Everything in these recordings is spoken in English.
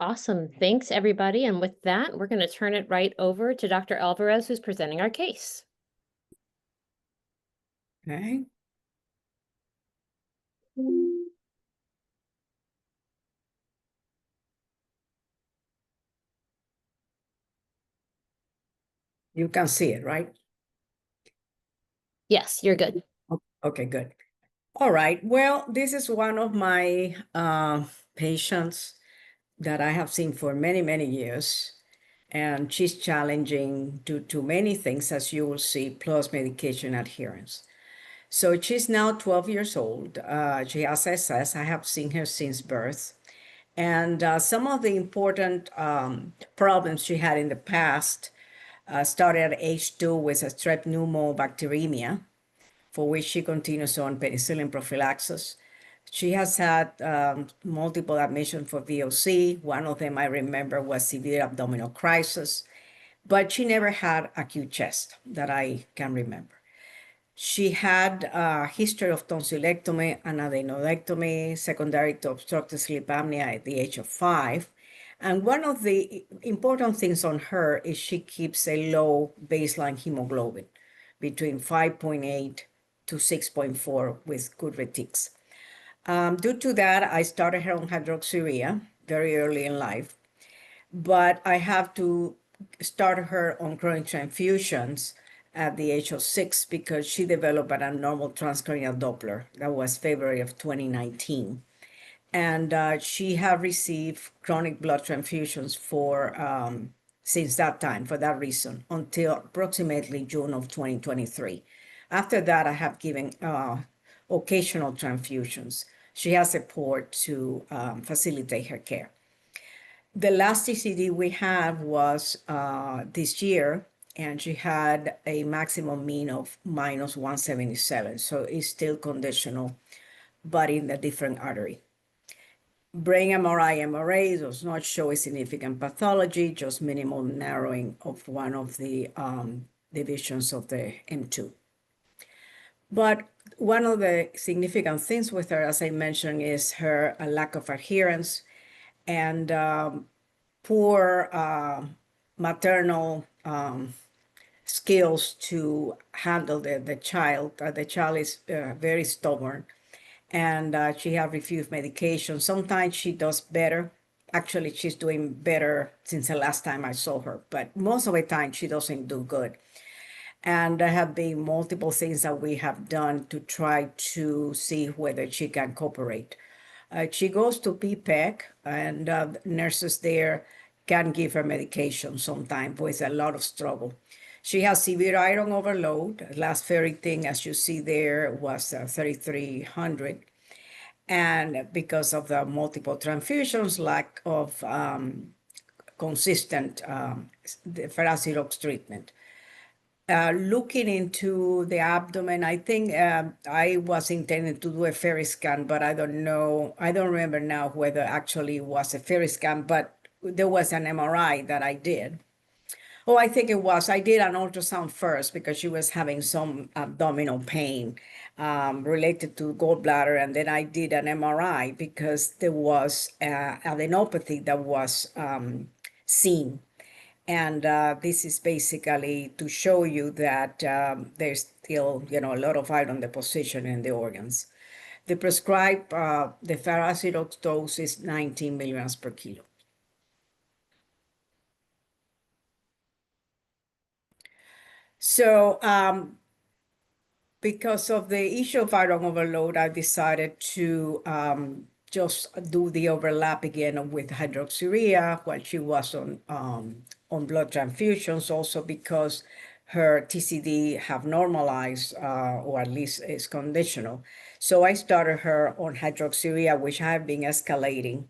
Awesome. Thanks, everybody. And with that, we're going to turn it right over to Dr. Alvarez, who's presenting our case. Okay. You can see it, right? Yes, you're good. Okay, good. All right. Well, this is one of my patients that I have seen for many, many years. And she's challenging due to many things, as you will see, plus medication adherence. So she's now 12 years old. She has SS. I have seen her since birth. And some of the important problems she had in the past started at age 2 with a strep pneumobacteremia, for which she continues on penicillin prophylaxis. She has had multiple admissions for VOC. One of them I remember was severe abdominal crisis, but she never had acute chest that I can remember. She had a history of tonsillectomy and adenodectomy, secondary to obstructive sleep apnea at the age of 5. And one of the important things on her is she keeps a low baseline hemoglobin, between 5.8 to 6.4 with good retics. Due to that, I started her on hydroxyurea very early in life, but I have to start her on chronic transfusions at the age of 6 because she developed an abnormal transcranial Doppler. That was February of 2019. And she have received chronic blood transfusions for since that time, for that reason, until approximately June of 2023. After that, I have given occasional transfusions. She has support to facilitate her care. The last SCD we had was this year, and she had a maximum mean of minus 177. So it's still conditional, but in a different artery. Brain MRI does not show a significant pathology, just minimal narrowing of one of the divisions of the M2. But one of the significant things with her, as I mentioned, is her lack of adherence and poor maternal skills to handle the child. The child is very stubborn, and she has refused medication. Sometimes she does better. Actually, she's doing better since the last time I saw her, but most of the time she doesn't do good. And there have been multiple things that we have done to try to see whether she can cooperate. She goes to PPEC, and nurses there can give her medication sometimes with a lot of struggle. She has severe iron overload. Last ferritin, as you see there, was 3,300. And because of the multiple transfusions, lack of consistent ferrosirox treatment. Looking into the abdomen, I think I was intending to do a ferry scan, but I don't know. I don't remember now whether actually it was a ferry scan, but there was an MRI that I did. Oh, I think it was. I did an ultrasound first because she was having some abdominal pain related to gallbladder, and then I did an MRI because there was adenopathy that was seen. And this is basically to show you that there's still, a lot of iron deposition in the organs. The prescribed, the ferrosirox dose is 19 milligrams per kilo. So because of the issue of iron overload, I decided to just do the overlap again with hydroxyurea while she was on blood transfusions, also because her TCD have normalized, or at least is conditional. So I started her on hydroxyurea, which I have been escalating,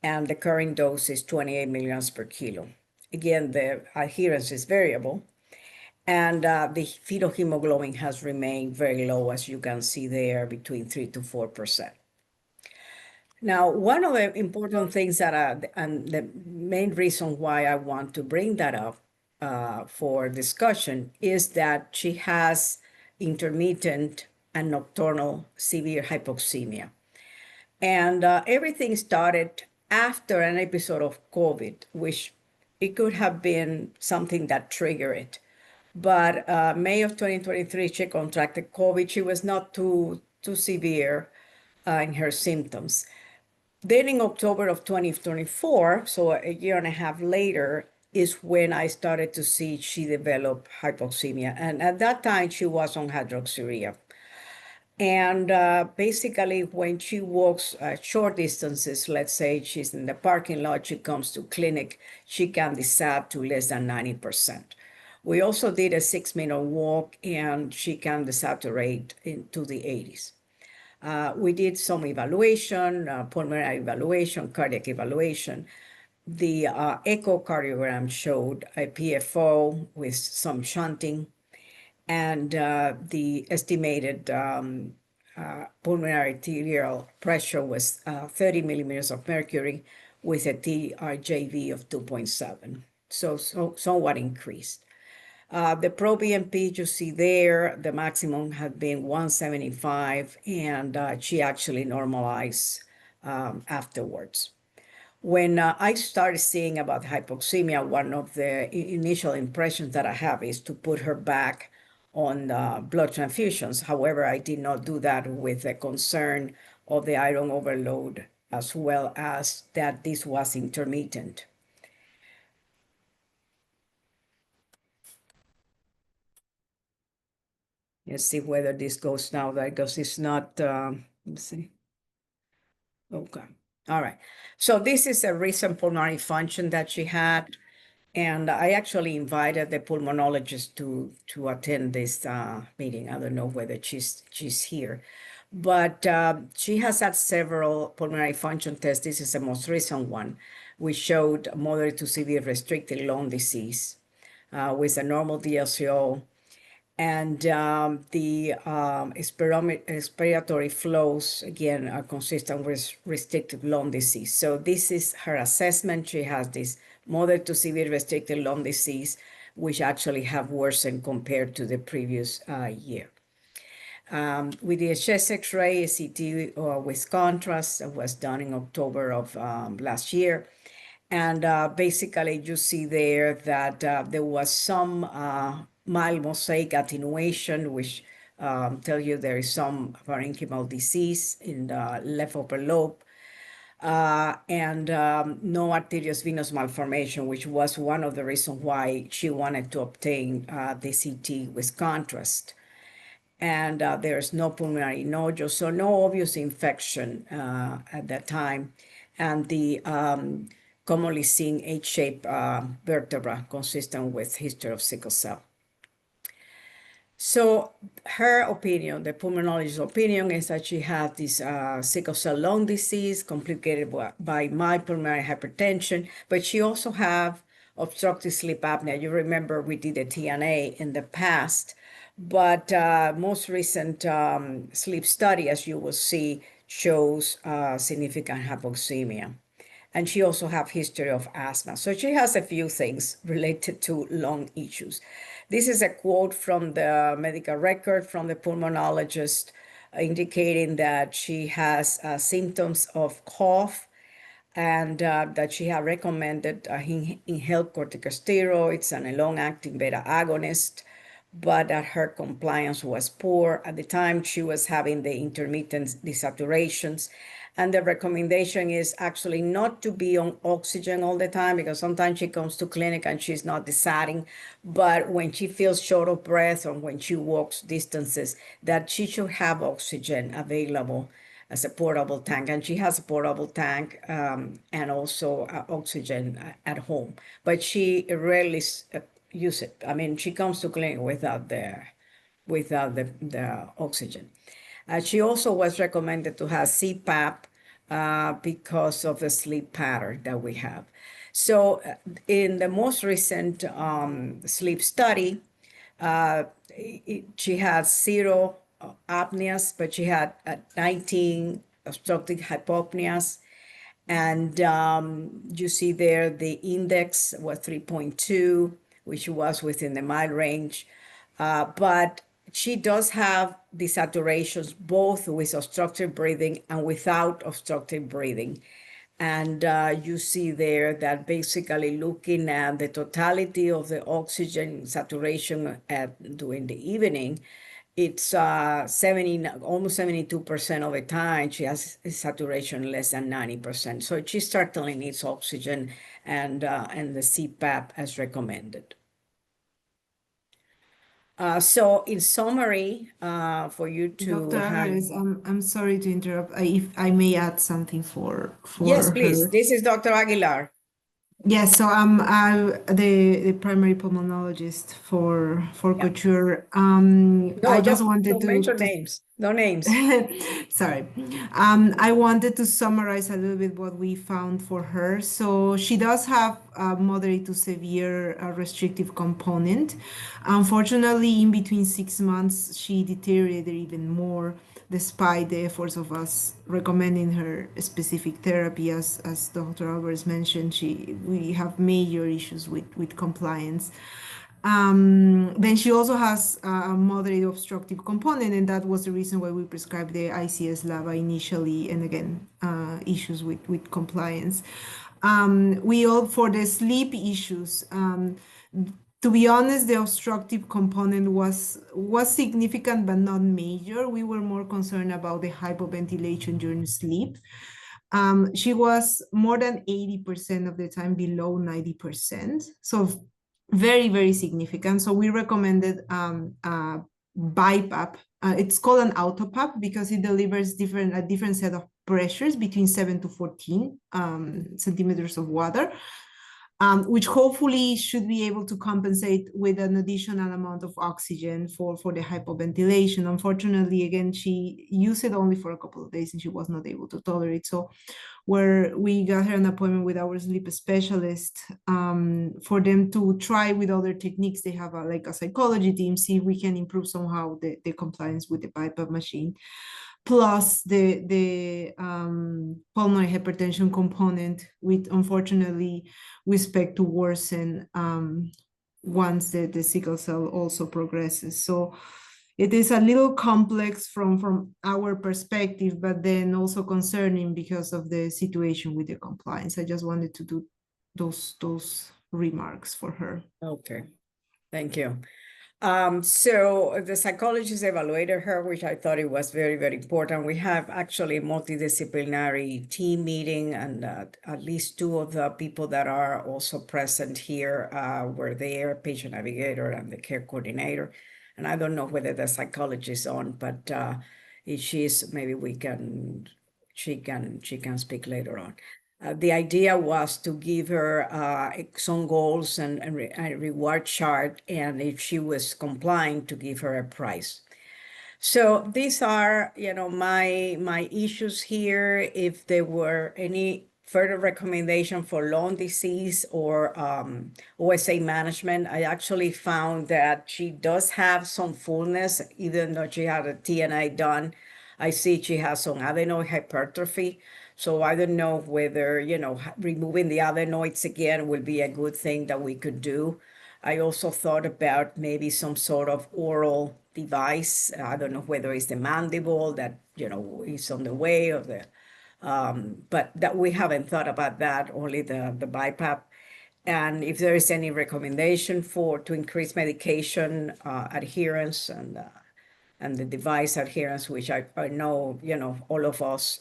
and the current dose is 28 milligrams per kilo. Again, the adherence is variable. And the fetal hemoglobin has remained very low, as you can see there, between 3 to 4%. Now, one of the important things that, and the main reason why I want to bring that up for discussion is that she has intermittent and nocturnal severe hypoxemia. And everything started after an episode of COVID, which it could have been something that triggered it. But May of 2023, she contracted COVID. She was not too severe in her symptoms. Then in October of 2024, so a year and a half later, is when I started to see she developed hypoxemia. And at that time, she was on hydroxyurea. And basically, when she walks short distances, let's say she's in the parking lot, she comes to clinic, she can desab to less than 90%. We also did a 6-minute walk, and she can desaturate into the 80s. We did some evaluation, pulmonary evaluation, cardiac evaluation. The echocardiogram showed a PFO with some shunting, and the estimated pulmonary arterial pressure was 30 millimeters of mercury with a TRJV of 2.7, so somewhat increased. The pro-BNP you see there, the maximum had been 175, and she actually normalized afterwards. When I started seeing about hypoxemia, one of the initial impressions that I have is to put her back on blood transfusions. However, I did not do that with the concern of the iron overload, as well as that this was intermittent. Let's see whether this goes now, because it's not, let's see. Okay, all right. So this is a recent pulmonary function that she had. And I actually invited the pulmonologist to attend this meeting. I don't know whether she's here, but she has had several pulmonary function tests. This is the most recent one. We showed moderate to severe restricted lung disease with a normal DLCO, and the expiratory flows, again, are consistent with restrictive lung disease. So this is her assessment. She has this moderate to severe restricted lung disease, which actually have worsened compared to the previous year. With the chest X-ray, CT with contrast, was done in October of last year. And basically, you see there that there was some mild mosaic attenuation, which tell you there is some parenchymal disease in the left upper lobe, and no arterious venous malformation, which was one of the reasons why she wanted to obtain the CT with contrast. And there's no pulmonary nodule, so no obvious infection at that time. And the commonly seen H-shaped vertebra consistent with history of sickle cell. So her opinion, the pulmonologist's opinion, is that she had this sickle cell lung disease complicated by mild pulmonary hypertension, but she also have obstructive sleep apnea. You remember we did a TNA in the past, but most recent sleep study, as you will see, shows significant hypoxemia. And she also have history of asthma. So she has a few things related to lung issues. This is a quote from the medical record from the pulmonologist indicating that she has symptoms of cough, and that she had recommended inhaled corticosteroids and a long-acting beta agonist, but that her compliance was poor. At the time, she was having the intermittent desaturations. And the recommendation is actually not to be on oxygen all the time, because sometimes she comes to clinic and she's not deciding. But when she feels short of breath or when she walks distances, that she should have oxygen available as a portable tank. And she has a portable tank and also oxygen at home. But she rarely use it. I mean, she comes to clinic without the oxygen. She also was recommended to have CPAP because of the sleep pattern that we have. So in the most recent sleep study, she had 0 apneas, but she had 19 obstructive hypopneas. And you see there the index was 3.2, which was within the mild range. But she does have desaturations both with obstructive breathing and without obstructive breathing. And you see there that basically looking at the totality of the oxygen saturation during the evening, it's 70, almost 72% of the time she has a saturation less than 90%. So she certainly needs oxygen and the CPAP as recommended. So in summary, for you to Dr. have... Alvarez, I'm sorry to interrupt. If I may add something for Yes, her. please. This is Dr. Aguilar. Yes, so I'm the primary pulmonologist for Yeah. Couture. No, I just wanted don't mention names. No names. Sorry. I wanted to summarize a little bit what we found for her. So she does have a moderate to severe restrictive component. Unfortunately, in between 6 months, she deteriorated even more, despite the efforts of us recommending her specific therapy. As Dr. Alvarez mentioned, we have major issues with compliance. Then she also has a moderate obstructive component, and that was the reason why we prescribed the ICS LAVA initially, and again, issues with compliance. We all, for the sleep issues, to be honest, the obstructive component was significant but not major. We were more concerned about the hypoventilation during sleep. She was more than 80% of the time below 90%. So very, very significant. So we recommended BiPAP. It's called an autopap because it delivers a different set of pressures between 7 to 14 centimeters of water, which hopefully should be able to compensate with an additional amount of oxygen for the hypoventilation. Unfortunately, again, she used it only for a couple of days and she was not able to tolerate. So where we got her an appointment with our sleep specialist for them to try with other techniques. They have like a psychology team, see if we can improve somehow the compliance with the BiPAP machine. Plus the pulmonary hypertension component, which unfortunately we expect to worsen once the sickle cell also progresses. So it is a little complex from our perspective, but then also concerning because of the situation with the compliance. I just wanted to do those remarks for her. Okay, thank you. So the psychologist evaluated her, which I thought it was very, very important. We have actually a multidisciplinary team meeting, and at least two of the people that are also present here were there, patient navigator and the care coordinator. And I don't know whether the psychologist is on, but if she is, maybe she can speak later on. The idea was to give her some goals and a reward chart, and if she was complying, to give her a prize. So these are, my issues here. If there were any further recommendation for lung disease or OSA management, I actually found that she does have some fullness, even though she had a TNI done. I see she has some adenoid hypertrophy. So I don't know whether, removing the adenoids again will be a good thing that we could do. I also thought about maybe some sort of oral device. I don't know whether it's the mandible that, is on the way, or but that we haven't thought about that, only the BiPAP. And if there is any recommendation to increase medication adherence and the device adherence, which I know, all of us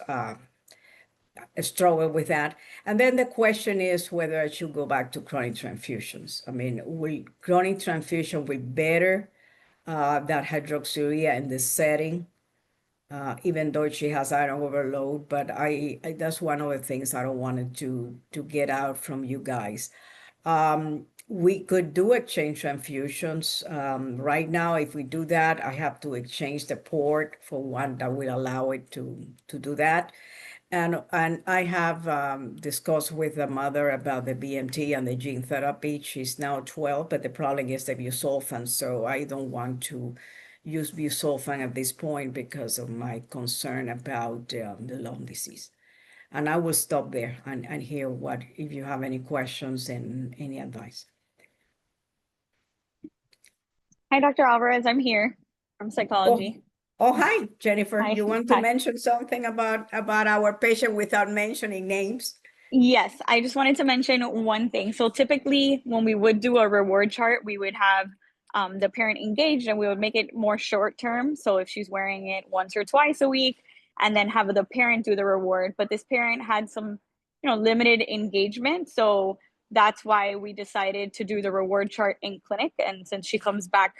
struggle with that. And then the question is whether I should go back to chronic transfusions. I mean, will chronic transfusion be better than hydroxyurea in this setting, even though she has iron overload? But I that's one of the things I don't want to get out from you guys. We could do exchange transfusions. Right now, if we do that, I have to exchange the port for one that will allow it to do that. And I have discussed with the mother about the BMT and the gene therapy. She's now 12, but the problem is the busulfan. So I don't want to use busulfan at this point because of my concern about the lung disease. And I will stop there and hear if you have any questions and any advice. Hi, Dr. Alvarez. I'm here from psychology. Oh, hi, Jennifer. Hi. You want to Hi. mention something about our patient without mentioning names? Yes, I just wanted to mention one thing. So typically, when we would do a reward chart, we would have the parent engaged and we would make it more short term. So if she's wearing it once or twice a week, and then have the parent do the reward. But this parent had some, limited engagement. So that's why we decided to do the reward chart in clinic. And since she comes back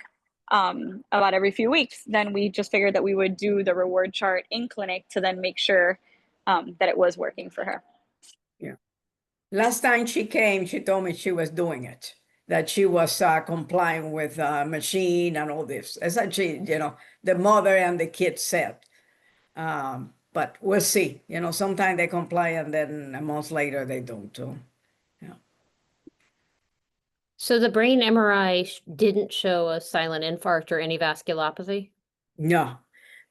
about every few weeks, then we just figured that we would do the reward chart in clinic to then make sure that it was working for her. Yeah. Last time she came, she told me she was doing it, that she was complying with machine and all this. As actually, the mother and the kid said. But we'll see. Sometimes they comply and then a month later they don't. So, yeah. So the brain MRI didn't show a silent infarct or any vasculopathy? No.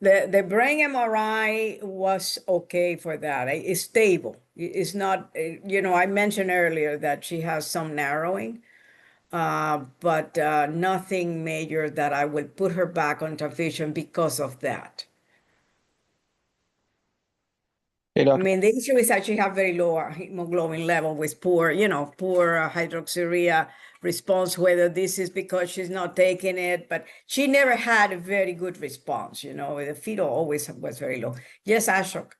The brain MRI was okay for that. It's stable. It's not, I mentioned earlier that she has some narrowing, but nothing major that I would put her back on transfusion because of that. Hey, I doctor. mean, the issue is that she have very low hemoglobin level with poor hydroxyurea response, whether this is because she's not taking it, but she never had a very good response, the fetal always was very low. Yes, Ashok.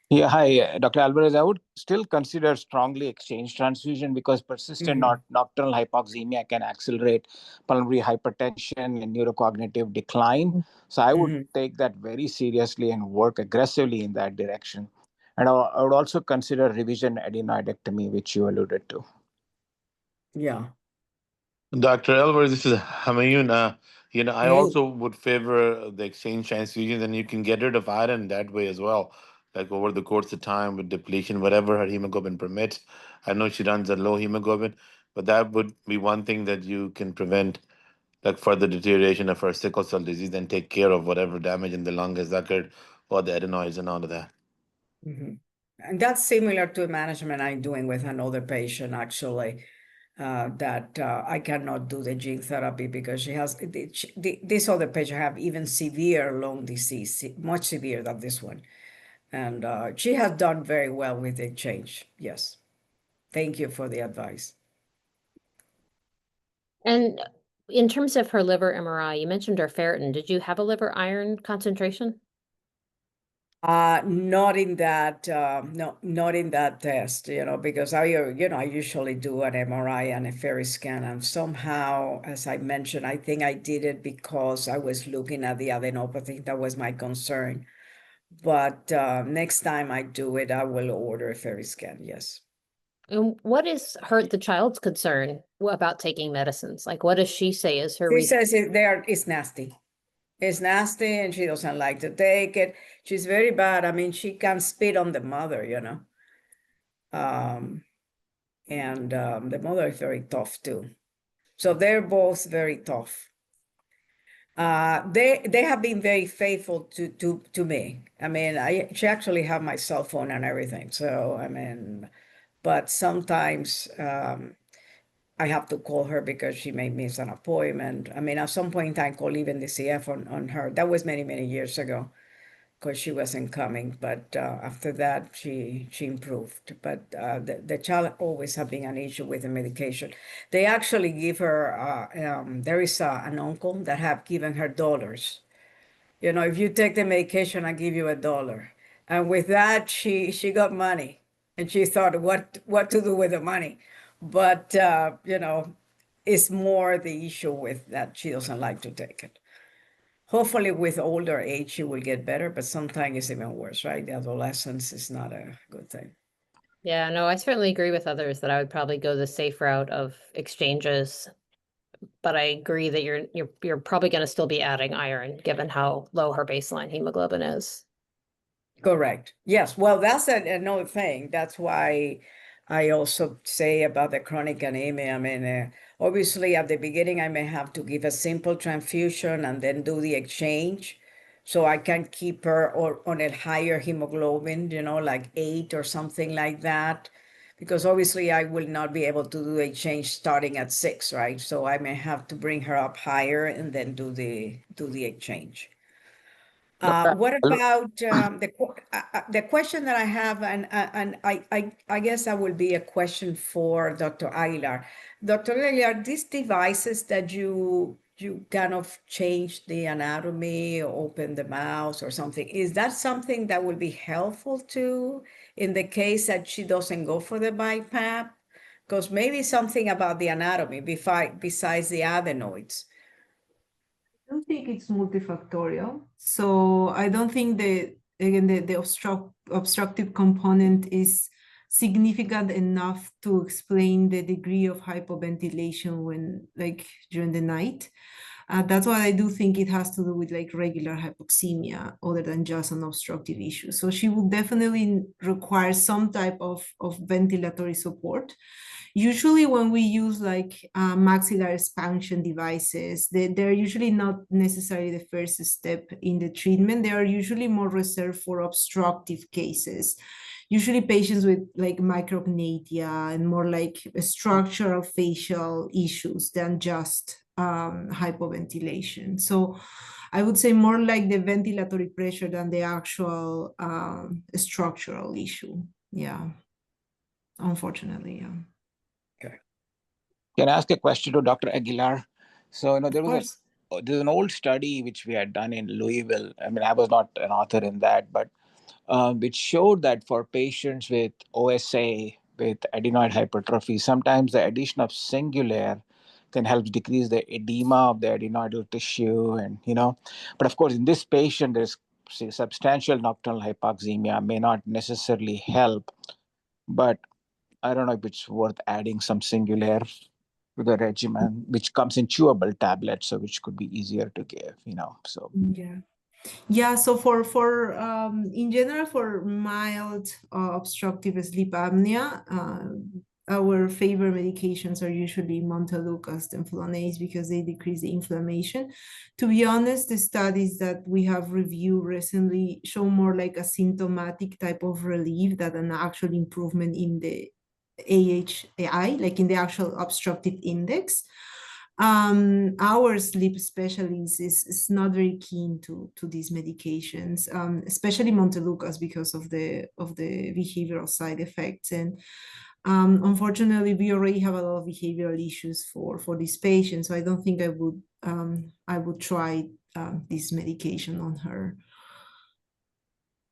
Yeah, hi, Dr. Alvarez. I would still consider strongly exchange transfusion because persistent nocturnal hypoxemia can accelerate pulmonary hypertension and neurocognitive decline. So I would take that very seriously and work aggressively in that direction. And I would also consider revision adenoidectomy, which you alluded to. Yeah. Dr. Elver, this is Hamayun. I Hey. also would favor the exchange transfusions, and you can get rid of iron that way as well, like over the course of time with depletion, whatever her hemoglobin permits. I know she runs a low hemoglobin, but that would be one thing that you can prevent, like further deterioration of her sickle cell disease, and take care of whatever damage in the lung has occurred or the adenoids and all of that. And that's similar to management I'm doing with another patient, actually. That I cannot do the gene therapy because she has this other patient have even severe lung disease, much severe than this one, and she has done very well with the change. Yes, thank you for the advice. And in terms of her liver MRI, you mentioned her ferritin. Did you have a liver iron concentration? Not in that, no, not in that test, because I usually do an MRI and a ferric scan, and somehow, as I mentioned, I think I did it because I was looking at the adenopathy. That was my concern. But next time I do it, I will order a ferric scan. Yes. And what is the child's concern about taking medicines? Like, what does she say is her She reason? says it's nasty. It's nasty and she doesn't like to take it. She's very bad. I mean, she can spit on the mother, and the mother is very tough too. So they're both very tough. They have been very faithful to me. I mean, she actually have my cell phone and everything. So I mean, but sometimes I have to call her because she may miss an appointment. I mean, at some point in time, I called even the CF on her. That was many, many years ago because she wasn't coming. But after that, she improved. But the child always have been an issue with the medication. They actually give her, there is an uncle that have given her dollars. If you take the medication, I give you $1. And with that, she got money. And she thought what to do with the money. But, it's more the issue with that she doesn't like to take it. Hopefully with older age, she will get better, but sometimes it's even worse, right? The adolescence is not a good thing. Yeah, no, I certainly agree with others that I would probably go the safe route of exchanges. But I agree that you're probably going to still be adding iron given how low her baseline hemoglobin is. Correct. Yes. Well, that's another thing. That's why I also say about the chronic anemia. I mean, obviously at the beginning, I may have to give a simple transfusion and then do the exchange. So I can keep her on a higher hemoglobin, like 8 or something like that. Because obviously I will not be able to do the exchange starting at 6, right? So I may have to bring her up higher and then do the exchange. What about the question that I have, and I guess that will be a question for Dr. Aguilar. Dr. Aguilar, these devices that you kind of change the anatomy, open the mouth or something, is that something that will be helpful to in the case that she doesn't go for the BiPAP? Because maybe something about the anatomy besides the adenoids. I don't think it's multifactorial. So I don't think the obstructive component is significant enough to explain the degree of hypoventilation when like during the night. That's why I do think it has to do with like regular hypoxemia other than just an obstructive issue. So she will definitely require some type of ventilatory support. Usually when we use like maxillary expansion devices, they're usually not necessarily the first step in the treatment. They are usually more reserved for obstructive cases. Usually patients with like micropnea and more like structural facial issues than just hypoventilation. So I would say more like the ventilatory pressure than the actual structural issue. Yeah, unfortunately, yeah. Can I ask a question to Dr. Aguilar? So, Of course. there's an old study which we had done in Louisville. I mean, I was not an author in that, but which showed that for patients with OSA, with adenoid hypertrophy, sometimes the addition of singulair can help decrease the edema of the adenoidal tissue. And, but of course, in this patient, there's substantial nocturnal hypoxemia, may not necessarily help, but I don't know if it's worth adding some singulair to the regimen, which comes in chewable tablets, so which could be easier to give, so. Yeah, so for in general, for mild obstructive sleep apnea, our favorite medications are usually montelukast and Flonase because they decrease the inflammation. To be honest, the studies that we have reviewed recently show more like a symptomatic type of relief than an actual improvement in the AHI, like in the actual obstructive index. Our sleep specialist is not very keen to these medications, especially montelukast because of the behavioral side effects. And unfortunately, we already have a lot of behavioral issues for these patients, so I don't think I would try this medication on her.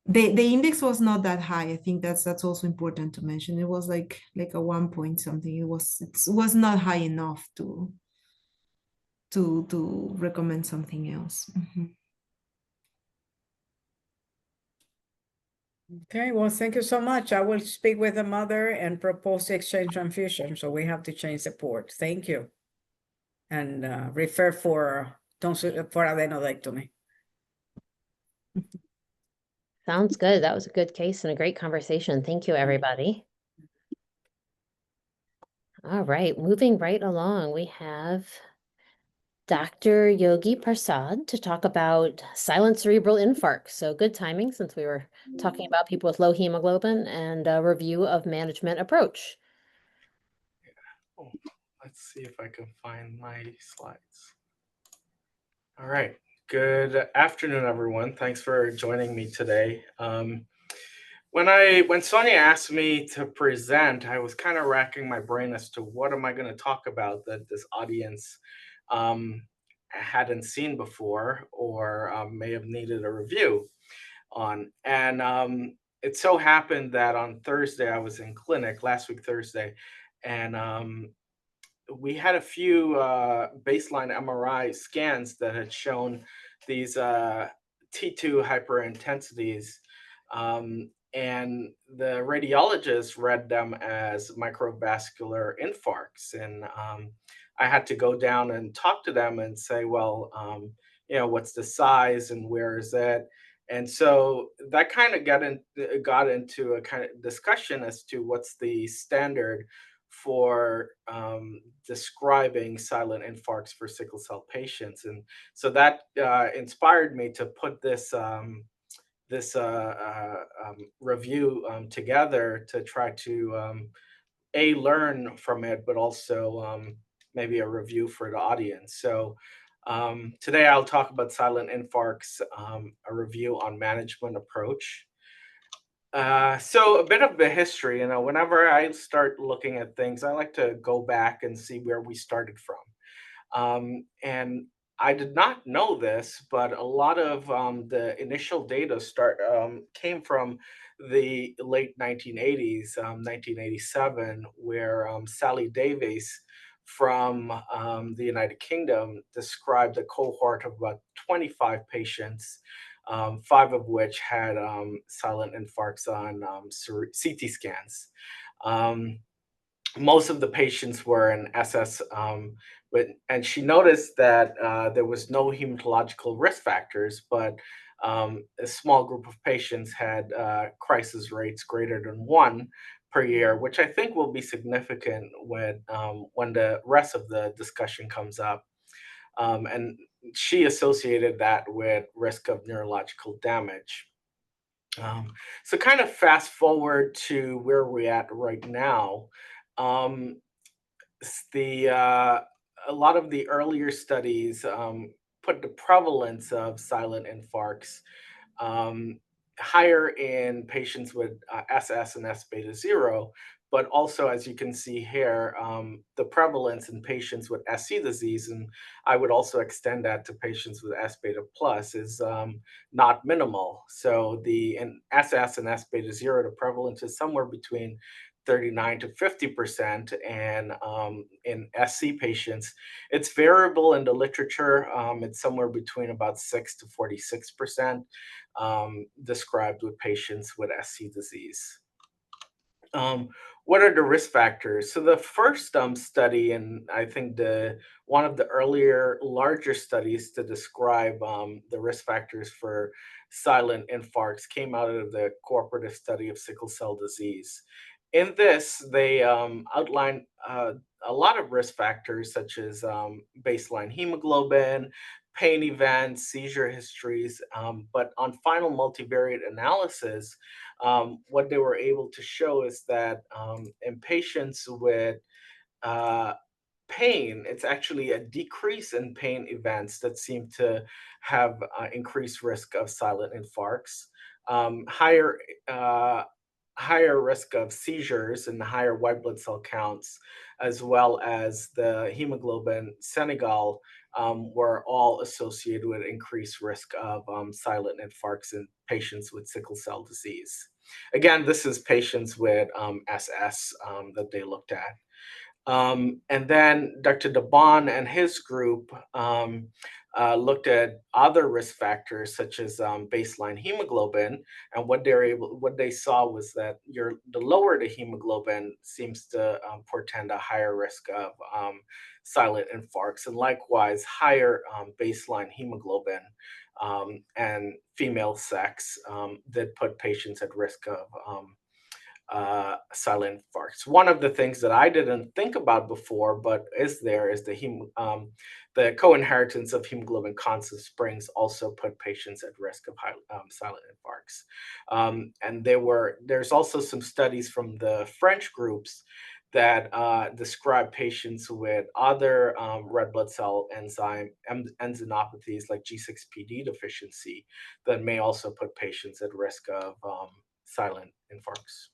The index was not that high. I think that's also important to mention. It was like a 1 point something. It was not high enough to recommend something else. Mm-hmm. Okay, well, thank you so much. I will speak with the mother and propose the exchange transfusion. So we have to change the port. Thank you. And refer for adenodectomy. Sounds good. That was a good case and a great conversation. Thank you, everybody. All right, moving right along, we have Dr. Yogi Persaud to talk about silent cerebral infarcts. So good timing since we were talking about people with low hemoglobin and a review of management approach. Oh, let's see if I can find my slides. All right. Good afternoon, everyone. Thanks for joining me today. When Sonia asked me to present, I was kind of racking my brain as to what am I going to talk about that this audience hadn't seen before or may have needed a review on. And it so happened that on Thursday, I was in clinic last week, Thursday, and we had a few baseline MRI scans that had shown these T2 hyperintensities. And the radiologist read them as microvascular infarcts. And I had to go down and talk to them and say, well, what's the size and where is it? And so that kind of got into a kind of discussion as to what's the standard for describing silent infarcts for sickle cell patients. And so that inspired me to put this review together to try to learn from it, but also maybe a review for the audience. So Today, I'll talk about silent infarcts, a review on management approach. So a bit of the history, whenever I start looking at things, I like to go back and see where we started from. And I did not know this, but a lot of the initial data came from the late 1980s, 1987, where Sally Davies from the United Kingdom described a cohort of about 25 patients, five of which had silent infarcts on CT scans. Um, Most of the patients were in SS, and she noticed that there was no hematological risk factors, but a small group of patients had crisis rates greater than 1 per year, which I think will be significant when the rest of the discussion comes up. And she associated that with risk of neurological damage. So kind of fast forward to where we're at right now. Um, the A lot of the earlier studies put the prevalence of silent infarcts um, higher in patients with SS and S beta 0, but also, as you can see here, the prevalence in patients with SC disease, and I would also extend that to patients with S beta plus, is not minimal. So in SS and S beta 0, the prevalence is somewhere between 39 to 50%, and in SC patients, it's variable in the literature. It's somewhere between about 6 to 46%, described with patients with SC disease. What are the risk factors? So the first study, and I think one of the earlier larger studies to describe the risk factors for silent infarcts, came out of the cooperative study of sickle cell disease. In this, they outline a lot of risk factors such as baseline hemoglobin, pain events, seizure histories, but on final multivariate analysis, what they were able to show is that in patients with uh, pain, it's actually a decrease in pain events that seem to have increased risk of silent infarcts, higher higher risk of seizures and higher white blood cell counts, as well as the hemoglobin Senegal, were all associated with increased risk of silent infarcts in patients with sickle cell disease. Again, this is patients with SS that they looked at. And then Dr. DeBon and his group looked at other risk factors such as baseline hemoglobin, and what they saw was that the lower the hemoglobin seems to portend a higher risk of silent infarcts, and likewise higher baseline hemoglobin and female sex that put patients at risk of silent infarcts. One of the things that I didn't think about before, but is the co-inheritance of hemoglobin constant springs also put patients at risk of silent infarcts. And there's also some studies from the French groups that describe patients with other red blood cell enzynopathies like G6PD deficiency that may also put patients at risk of silent infarcts.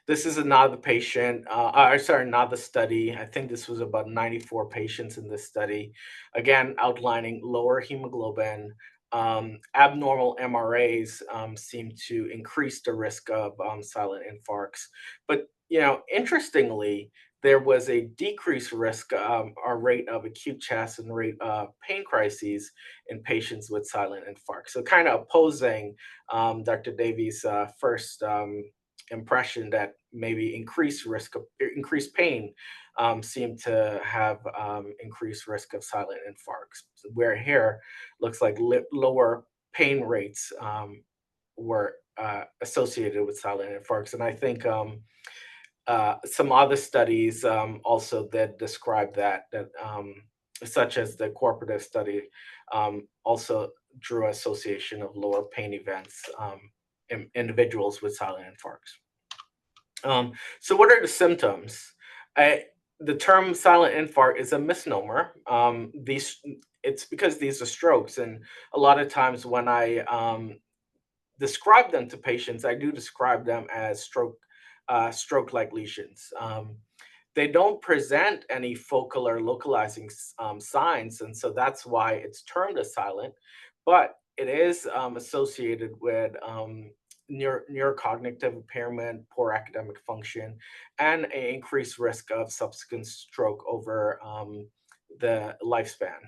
This is another another study. I think this was about 94 patients in this study. Again, outlining lower hemoglobin. Abnormal MRAs seem to increase the risk of silent infarcts. But, interestingly, there was a decreased risk or rate of acute chest and rate of pain crises in patients with silent infarct. So kind of opposing Dr. Davies' first impression that maybe increased pain seem to have increased risk of silent infarcts, where here looks like lower pain rates were associated with silent infarcts. And I think some other studies also that describe that such as the cooperative study, also drew association of lower pain events in individuals with silent infarcts. So what are the symptoms? the term silent infarct is a misnomer. It's because these are strokes, and a lot of times when I describe them to patients, I do describe them as stroke-like lesions. They don't present any focal or localizing signs, and so that's why it's termed as silent. But it is associated with neurocognitive impairment, poor academic function, and an increased risk of subsequent stroke over the lifespan.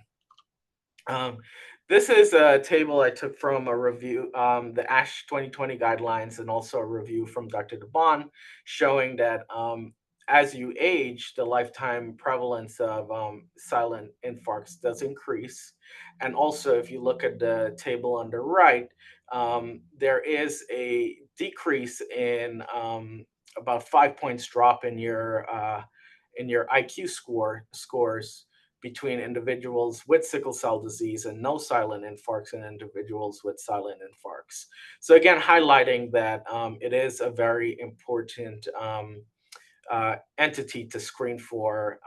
This is a table I took from a review, the ASH 2020 guidelines, and also a review from Dr. DeBon, showing that as you age, the lifetime prevalence of silent infarcts does increase. And also, if you look at the table on the right, there is a decrease in about 5 points drop in your IQ scores between individuals with sickle cell disease and no silent infarcts and individuals with silent infarcts. So again, highlighting that it is a very important entity to screen for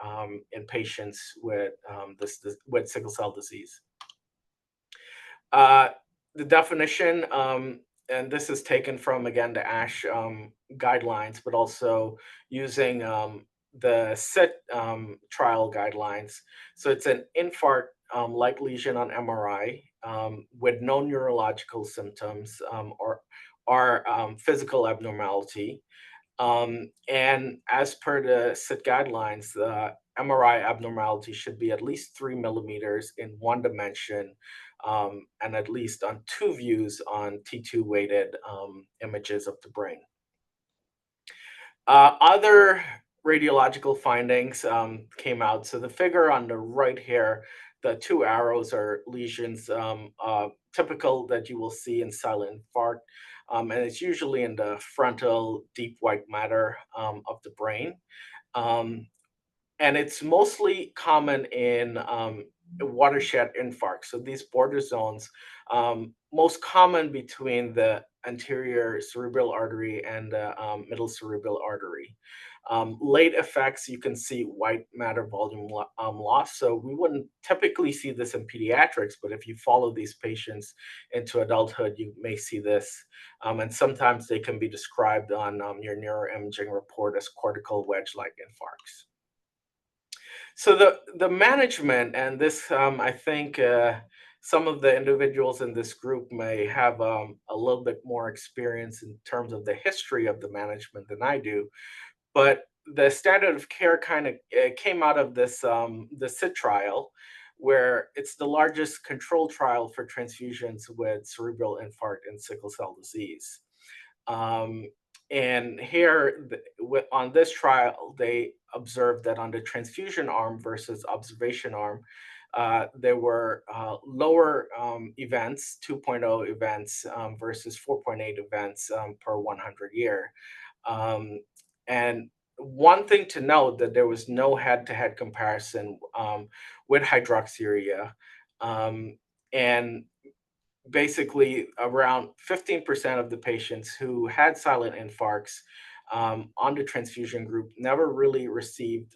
in patients with with sickle cell disease. The definition, and this is taken from, again, the ASH guidelines, but also using the SIT trial guidelines. So it's an infarct like lesion on MRI with no neurological symptoms or physical abnormality. And as per the SIT guidelines, the MRI abnormality should be at least 3 millimeters in one dimension and at least on 2 views on T2 weighted images of the brain. Other radiological findings came out. So the figure on the right here, the 2 arrows are lesions typical that you will see in silent infarct. And it's usually in the frontal deep white matter of the brain. And it's mostly common in watershed infarcts. So these border zones, most common between the anterior cerebral artery and the middle cerebral artery. Late effects, you can see white matter volume loss. So we wouldn't typically see this in pediatrics, but if you follow these patients into adulthood, you may see this. And sometimes they can be described on your neuroimaging report as cortical wedge-like infarcts. So the management, and this, I think some of the individuals in this group may have a little bit more experience in terms of the history of the management than I do. But the standard of care kind of came out of this the SIT trial, where it's the largest controlled trial for transfusions with cerebral infarct and sickle cell disease. And here, on this trial, they observed that on the transfusion arm versus observation arm, there were lower events, 2.0 events versus 4.8 events per 100 year. And one thing to note, that there was no head-to-head comparison with hydroxyurea. And basically around 15% of the patients who had silent infarcts on the transfusion group never really received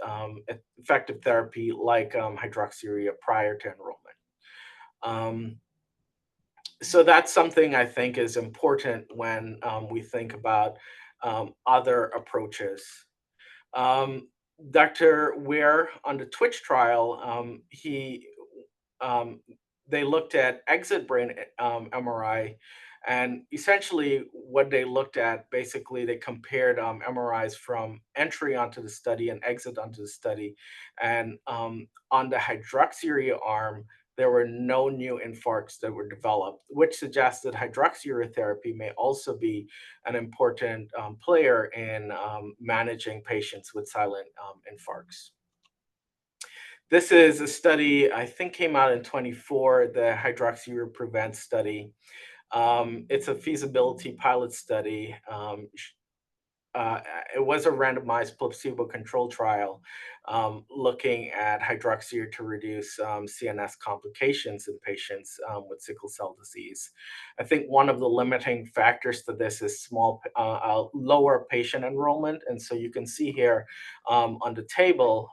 effective therapy like hydroxyurea prior to enrollment. So that's something I think is important when we think about other approaches. Dr. Weir on the Twitch trial, they looked at exit brain MRI, and essentially what they looked at, basically they compared MRIs from entry onto the study and exit onto the study. And on the hydroxyurea arm, there were no new infarcts that were developed, which suggests that hydroxyurea therapy may also be an important player in managing patients with silent infarcts. This is a study, I think came out in 24, the Hydroxyurea Prevent study. It's a feasibility pilot study it was a randomized placebo-controlled trial looking at hydroxyurea to reduce CNS complications in patients with sickle cell disease. I think one of the limiting factors to this is lower patient enrollment. And so you can see here on the table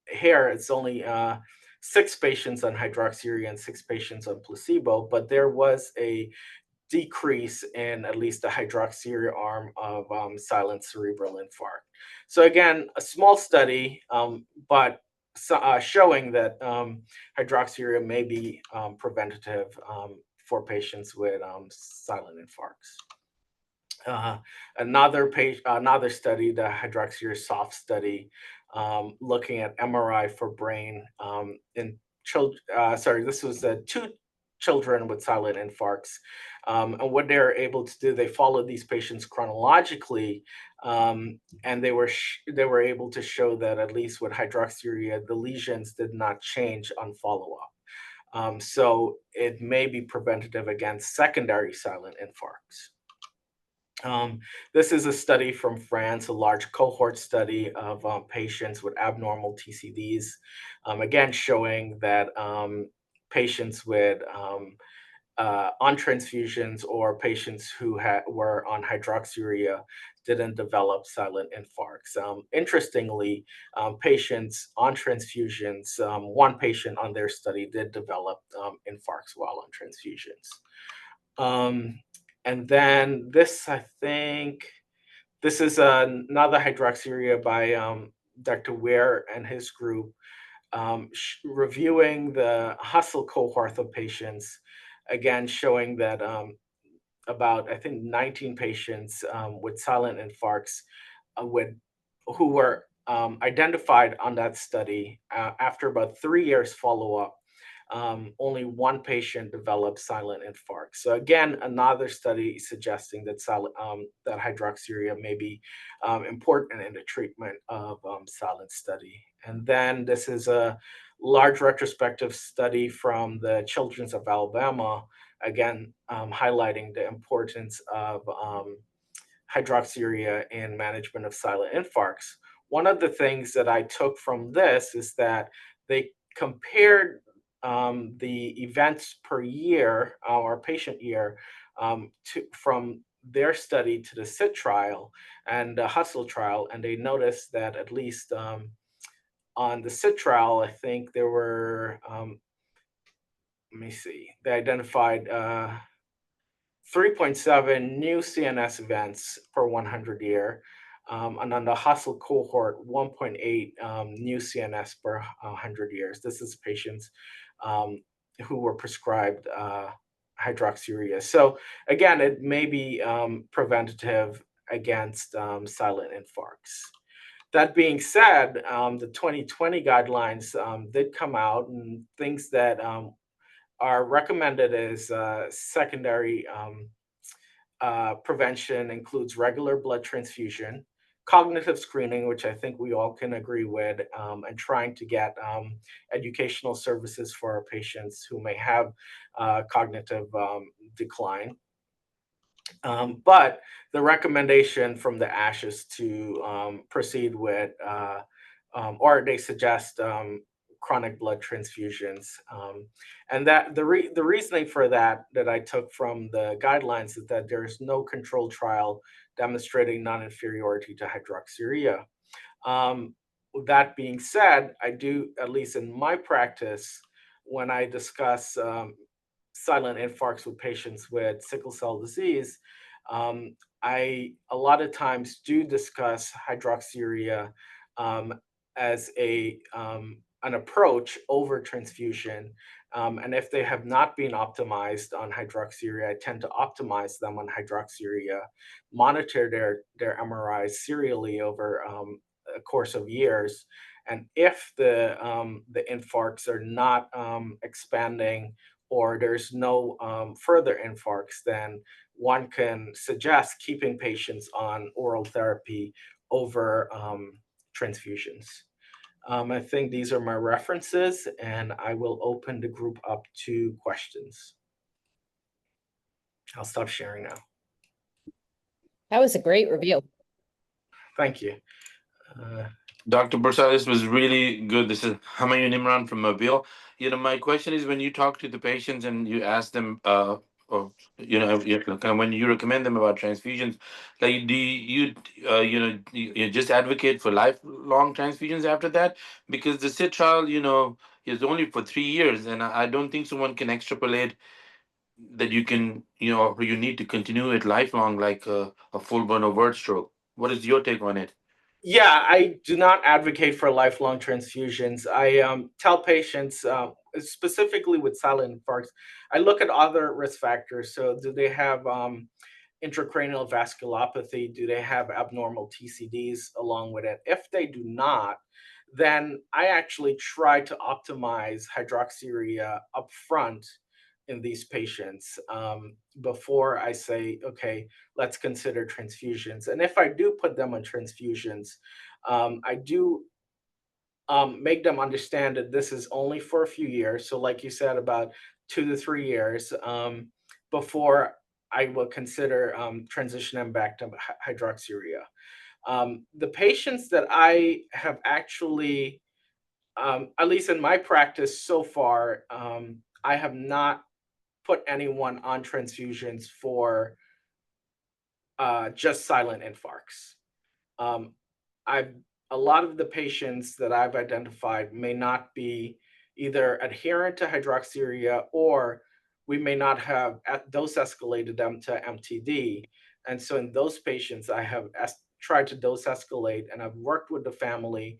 here, it's only 6 patients on hydroxyurea and 6 patients on placebo, but there was a decrease in at least the hydroxyurea arm of silent cerebral infarct. So again, a small study, but showing that hydroxyurea may be preventative for patients with silent infarcts. Another study, the hydroxyurea soft study, looking at MRI for brain in children. This was 2 children with silent infarcts. And what they're able to do, they followed these patients chronologically, and they were able to show that at least with hydroxyurea, the lesions did not change on follow-up. So it may be preventative against secondary silent infarcts. This is a study from France, a large cohort study of patients with abnormal TCDs, again showing that patients with on transfusions or patients who were on hydroxyurea didn't develop silent infarcts. Interestingly, patients on transfusions, one patient on their study did develop infarcts while on transfusions. And then this, I think, this is another hydroxyurea by Dr. Ware and his group, reviewing the hustle cohort of patients, again showing that about, I think, 19 patients with silent infarcts who were identified on that study after about 3 years follow-up. Only 1 patient developed silent infarct. So again, another study suggesting that that hydroxyurea may be important in the treatment of silent study. And then this is a large retrospective study from the Children's of Alabama, again highlighting the importance of hydroxyurea in management of silent infarcts. One of the things that I took from this is that they compared the events per year or patient year from their study to the SIT trial and the hustle trial, and they noticed that at least on the SIT trial, I think there were, let me see, they identified 3.7 new CNS events per 100 year. And on the hustle cohort, 1.8 new CNS per 100 years. This is patients who were prescribed hydroxyurea. So again, it may be preventative against silent infarcts. That being said, the 2020 guidelines did come out, and things that are recommended as secondary prevention includes regular blood transfusion, cognitive screening, which I think we all can agree with, and trying to get educational services for our patients who may have cognitive decline. But the recommendation from the ASH is to proceed with, or they suggest chronic blood transfusions. And that the reasoning for that I took from the guidelines is that there is no controlled trial demonstrating non-inferiority to hydroxyurea. That being said, I do, at least in my practice, when I discuss silent infarcts with patients with sickle cell disease, I a lot of times do discuss hydroxyurea as an approach over transfusion. And if they have not been optimized on hydroxyurea, I tend to optimize them on hydroxyurea, monitor their MRIs serially over a course of years. And if the infarcts are not expanding, or there's no further infarcts, then one can suggest keeping patients on oral therapy over transfusions. I think these are my references, and I will open the group up to questions. I'll stop sharing now. That was a great review. Thank you. Uh, Dr. Persaud, this was really good. This is Hamayoun Imran from Mobile. My question is, when you talk to the patients and you ask them, or when you recommend them about transfusions, like, do you, you just advocate for lifelong transfusions after that? Because the SIT trial, is only for 3 years, and I don't think someone can extrapolate that you can, or you need to continue it lifelong, like a full-blown overt stroke. What is your take on it? Yeah, I do not advocate for lifelong transfusions. I tell patients, specifically with silent infarcts, I look at other risk factors. So, do they have intracranial vasculopathy? Do they have abnormal TCDs along with it? If they do not, then I actually try to optimize hydroxyurea upfront in these patients before I say, okay, let's consider transfusions. And if I do put them on transfusions, I do make them understand that this is only for a few years. So, like you said, about 2 to 3 years before I will consider transitioning them back to hydroxyurea. The patients that I have actually, at least in my practice so far, I have not put anyone on transfusions for just silent infarcts. Um, I've a lot of the patients that I've identified may not be either adherent to hydroxyurea, or we may not have dose escalated them to MTD. And so in those patients, I have tried to dose escalate, and I've worked with the family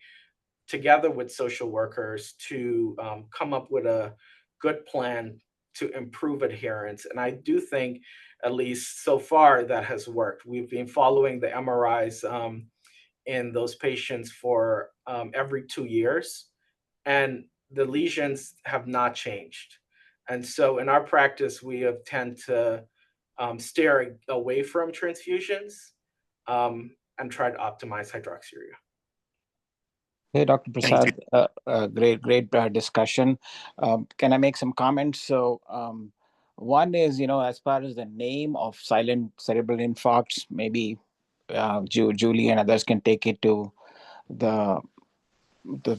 together with social workers to come up with a good plan to improve adherence. And I do think, at least so far, that has worked. We've been following the MRIs in those patients for every 2 years, and the lesions have not changed. And so in our practice, we have tend to steer away from transfusions and try to optimize hydroxyurea. Hey, Dr. Thank you. Prasad, great discussion. Can I make some comments? So, one is, as far as the name of silent cerebral infarcts, maybe Julie and others can take it to the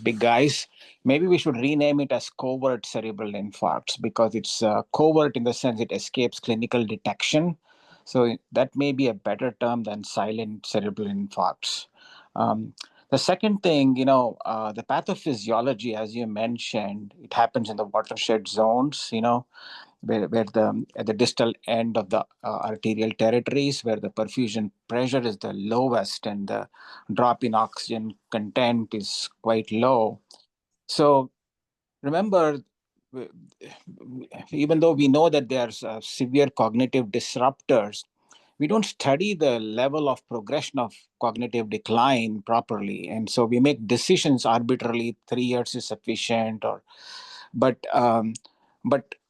big guys. Maybe we should rename it as covert cerebral infarcts, because it's covert in the sense it escapes clinical detection. So that may be a better term than silent cerebral infarcts. The second thing, the pathophysiology, as you mentioned, it happens in the watershed zones, where at the distal end of the arterial territories, where the perfusion pressure is the lowest and the drop in oxygen content is quite low. So remember, even though we know that there's severe cognitive disruptors, we don't study the level of progression of cognitive decline properly, and so we make decisions arbitrarily. 3 years is sufficient, but from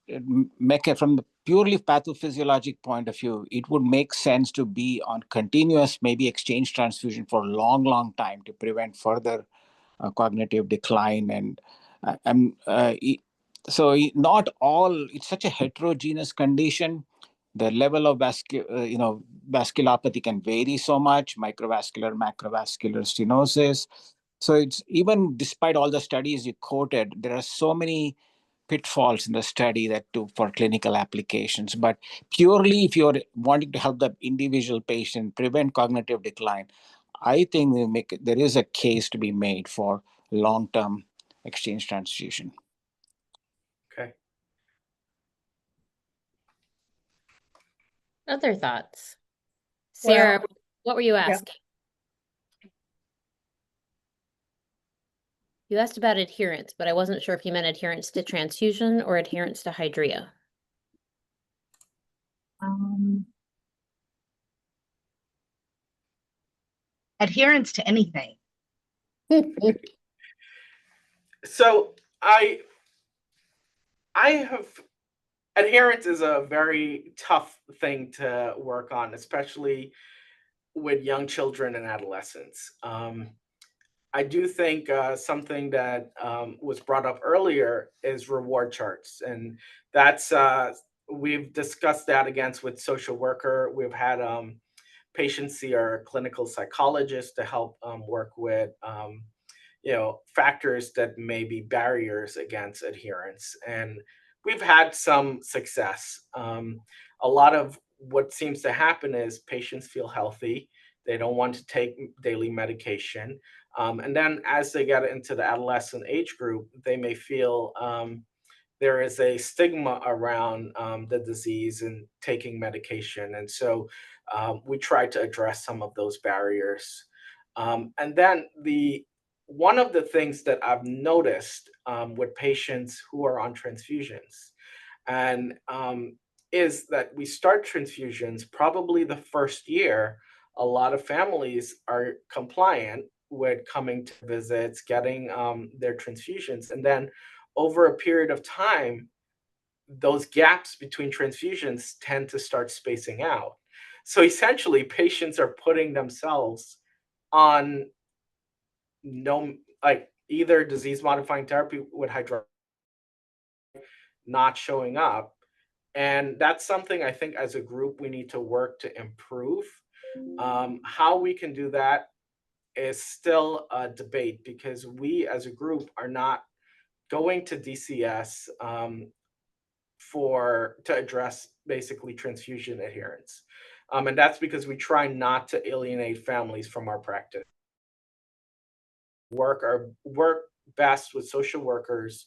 the purely pathophysiologic point of view, it would make sense to be on continuous, maybe exchange transfusion for a long time to prevent further cognitive decline. And not all. It's such a heterogeneous condition. The level of vasculopathy can vary so much, microvascular, macrovascular stenosis. So it's, even despite all the studies you quoted, there are so many pitfalls in the study for clinical applications. But purely if you're wanting to help the individual patient prevent cognitive decline, I think there is a case to be made for long-term exchange transfusion. Okay. Other thoughts? Sarah, what were you asking? You asked about adherence, but I wasn't sure if you meant adherence to transfusion or adherence to hydrea. Adherence to anything. So I have adherence is a very tough thing to work on, especially with young children and adolescents. I do think something that was brought up earlier is reward charts, and that's we've discussed that against with social worker. We've had patients see our clinical psychologist to help work with factors that may be barriers against adherence. And we've had some success. A lot of what seems to happen is patients feel healthy. They don't want to take daily medication. And then as they get into the adolescent age group, they may feel there is a stigma around the disease and taking medication. And so we try to address some of those barriers. And then one of the things that I've noticed with patients who are on transfusions and is that we start transfusions probably the first year. A lot of families are compliant with coming to visits, getting their transfusions, and then over a period of time, those gaps between transfusions tend to start spacing out. So essentially, patients are putting themselves on either disease modifying therapy with hydroxyurea not showing up. And that's something I think as a group we need to work to improve. How we can do that is still a debate because we as a group are not going to DCS to address basically transfusion adherence. And that's because we try not to alienate families from our practice. Work best with social workers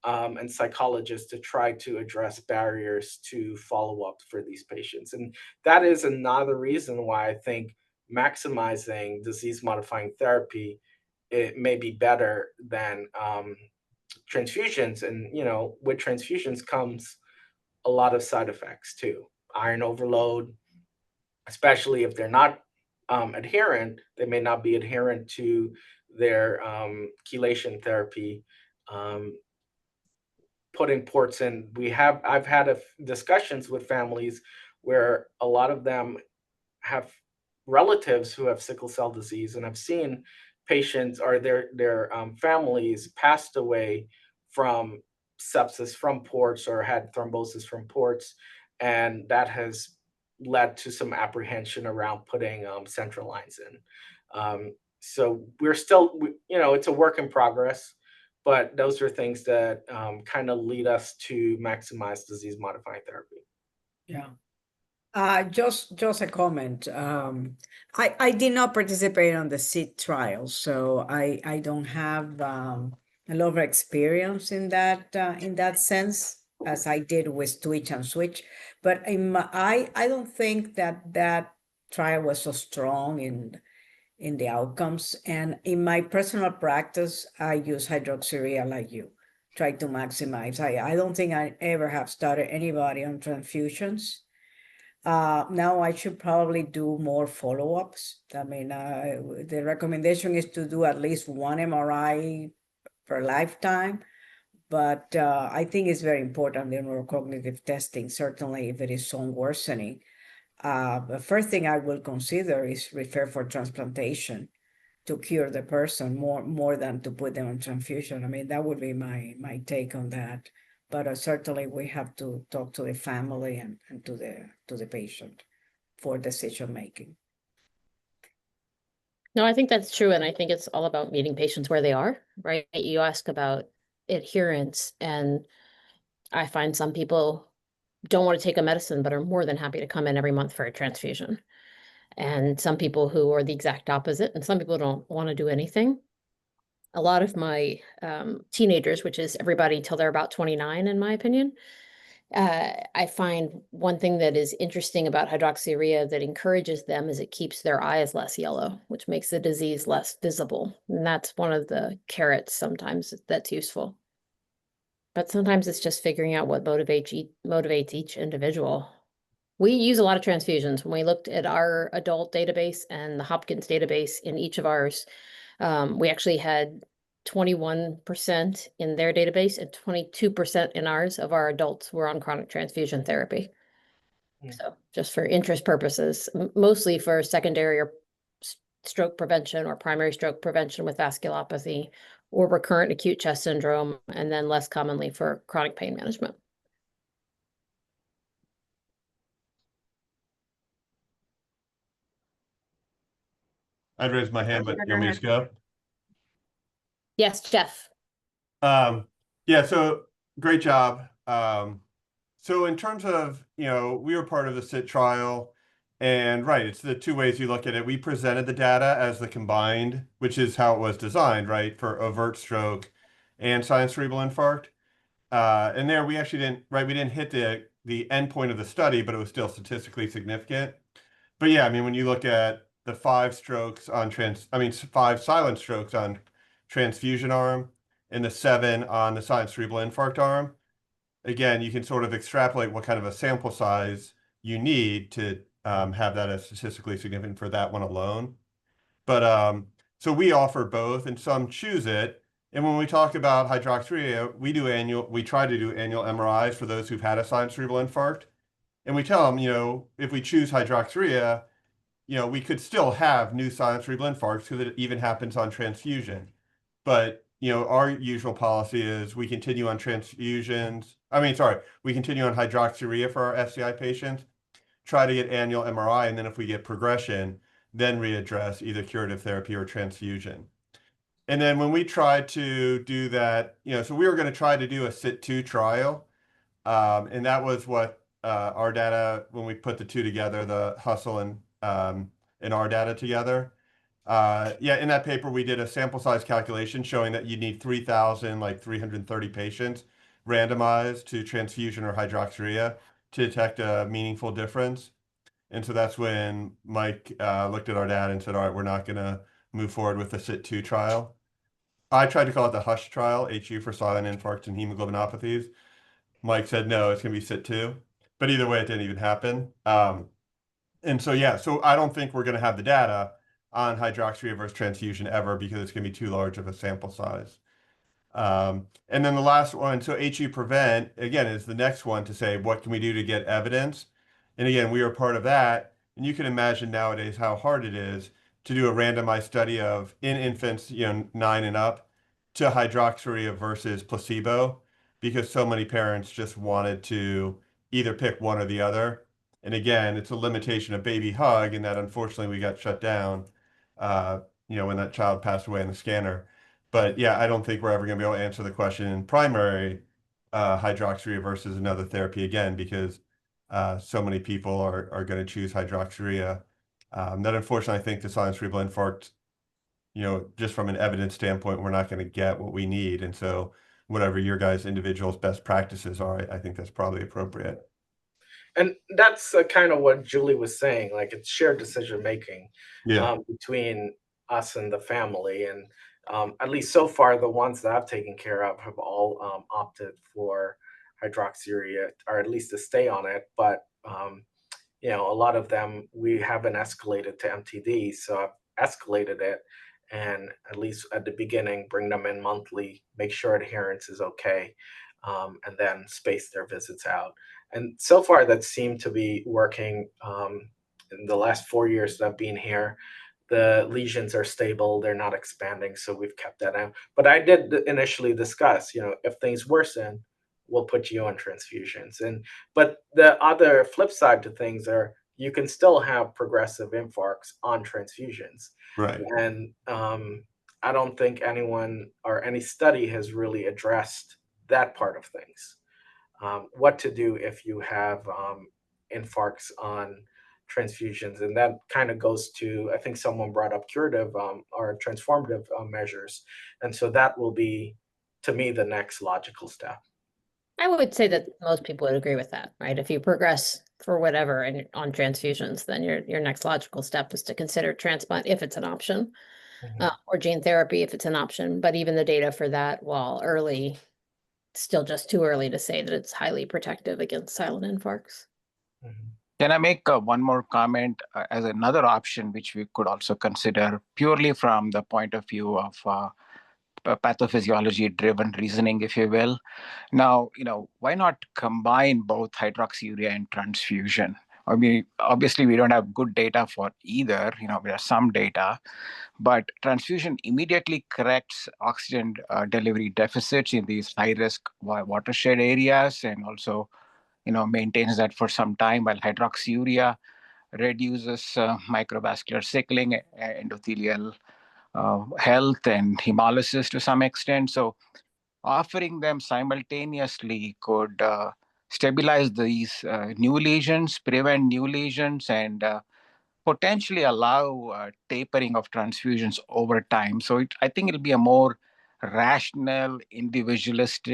and psychologists to try to address barriers to follow up for these patients. And that is another reason why I think maximizing disease modifying therapy, it may be better than transfusions. And with transfusions comes a lot of side effects too. Iron overload, especially if they're not adherent, they may not be adherent to their chelation therapy. Putting ports in, I've had discussions with families where a lot of them have relatives who have sickle cell disease, and I've seen patients or their families passed away from sepsis from ports or had thrombosis from ports, and that has led to some apprehension around putting central lines in. So we're still, it's a work in progress, but those are things that kind of lead us to maximize disease modifying therapy. Yeah. Just a comment. I did not participate on the SEED trial, so I don't have a lot of experience in that sense, as I did with Twitch and Switch. But I don't think that trial was so strong in the outcomes. And in my personal practice, I use hydroxyurea like you, try to maximize. I don't think I ever have started anybody on transfusions. Now I should probably do more follow-ups. I mean, the recommendation is to do at least one MRI per lifetime, but I think it's very important, the neurocognitive testing, certainly if it is some worsening. The first thing I will consider is refer for transplantation to cure the person more than to put them on transfusion. I mean, that would be my take on that. But certainly we have to talk to the family and to the patient for decision making. No, I think that's true. And I think it's all about meeting patients where they are, right? You ask about adherence, and I find some people don't want to take a medicine, but are more than happy to come in every month for a transfusion. And some people who are the exact opposite, and some people don't want to do anything. A lot of my teenagers, which is everybody till they're about 29, in my opinion, I find one thing that is interesting about hydroxyurea that encourages them is it keeps their eyes less yellow, which makes the disease less visible. And that's one of the carrots sometimes that's useful. But sometimes it's just figuring out what motivates each individual. We use a lot of transfusions. When we looked at our adult database and the Hopkins database in each of ours, we actually had 21% in their database and 22% in ours of our adults were on chronic transfusion therapy. So just for interest purposes, mostly for secondary or stroke prevention or primary stroke prevention with vasculopathy or recurrent acute chest syndrome, and then less commonly for chronic pain management. I'd raise my hand, but you want me to just go? Yes, Jeff. Yeah, so great job. So in terms of, we were part of the SIT trial, and right, it's the two ways you look at it. We presented the data as the combined, which is how it was designed, right, for overt stroke and silent cerebral infarct. And there we actually didn't, right, we didn't hit the endpoint of the study, but it was still statistically significant. But yeah, I mean, when you look at the 5 silent strokes on transfusion arm and the 7 on the silent cerebral infarct arm, again, you can sort of extrapolate what kind of a sample size you need to have that as statistically significant for that one alone. But so we offer both, and some choose it. And when we talk about hydroxyurea, we try to do annual MRIs for those who've had a silent cerebral infarct. And we tell them, if we choose hydroxyurea, we could still have new silent cerebral infarcts because it even happens on transfusion. But, our usual policy is we continue on we continue on hydroxyurea for our SCI patients, try to get annual MRI, and then if we get progression, then readdress either curative therapy or transfusion. And then when we tried to do that, so we were going to try to do a SIT2 trial. And that was what our data, when we put the two together, the Hustle and our data together. In that paper, we did a sample size calculation showing that you need 330 patients randomized to transfusion or hydroxyurea to detect a meaningful difference. And so that's when Mike looked at our data and said, all right, we're not going to move forward with the SIT2 trial. I tried to call it the HUSH trial, HU for silent infarcts and hemoglobinopathies. Mike said, no, it's going to be SIT2. But either way, it didn't even happen. And so, so I don't think we're going to have the data on hydroxyurea versus transfusion ever because it's going to be too large of a sample size. And then the last one, so HU Prevent, again, is the next one to say, what can we do to get evidence? And again, we are part of that. And you can imagine nowadays how hard it is to do a randomized study of in infants, 9 and up, to hydroxyurea versus placebo, because so many parents just wanted to either pick one or the other. And again, it's a limitation of Baby Hug, and that unfortunately we got shut down, when that child passed away in the scanner. But yeah, I don't think we're ever going to be able to answer the question in primary hydroxyurea versus another therapy again, because so many people are going to choose hydroxyurea. That unfortunately, I think the silent cerebral infarct, just from an evidence standpoint, we're not going to get what we need. And so whatever your guys' individual's best practices are, I think that's probably appropriate. And that's kind of what Julie was saying, like it's shared decision making between us and the family. And at least so far, the ones that I've taken care of have all opted for hydroxyurea, or at least to stay on it. But a lot of them we haven't escalated to MTD, so I've escalated it, and at least at the beginning, bring them in monthly, make sure adherence is okay, and then space their visits out. And so far, that seemed to be working. In the last 4 years that I've been here, the lesions are stable; they're not expanding, so we've kept that out. But I did initially discuss, if things worsen, we'll put you on transfusions. But the other flip side to things are you can still have progressive infarcts on transfusions. Right. And I don't think anyone or any study has really addressed that part of things. What to do if you have infarcts on transfusions. And that kind of goes to, I think someone brought up curative or transformative measures. And so that will be, to me, the next logical step. I would say that most people would agree with that, right? If you progress for whatever and on transfusions, then your next logical step is to consider transplant if it's an option, or gene therapy if it's an option. But even the data for that, while early, still just too early to say that it's highly protective against silent infarcts. Can I make one more comment as another option, which we could also consider purely from the point of view of pathophysiology-driven reasoning, if you will. Now, why not combine both hydroxyurea and transfusion? I mean, obviously, we don't have good data for either. We have some data, but transfusion immediately corrects oxygen delivery deficits in these high-risk watershed areas, and also, maintains that for some time, while hydroxyurea reduces microvascular sickling, endothelial health, and hemolysis to some extent. So offering them simultaneously could stabilize these new lesions, prevent new lesions, and potentially allow tapering of transfusions over time. So I think it'll be a more rational, individualized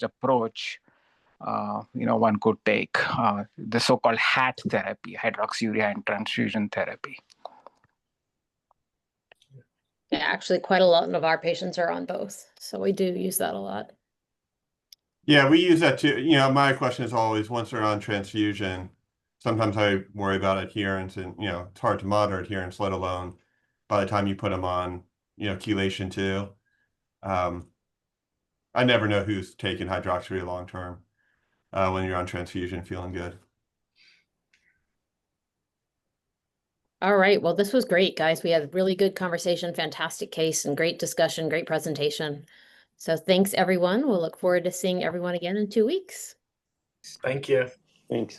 approach. One could take the so-called HAT therapy, hydroxyurea and transfusion therapy. Yeah, actually, quite a lot of our patients are on both, so we do use that a lot. Yeah, we use that too. My question is always, once they're on transfusion, sometimes I worry about adherence, and it's hard to monitor adherence, let alone by the time you put them on, chelation too. I never know who's taking hydroxyurea long term when you're on transfusion, feeling good. All right, well, this was great, guys. We had a really good conversation, fantastic case, and great discussion, great presentation. So thanks, everyone. We'll look forward to seeing everyone again in 2 weeks. Thank you. Thanks.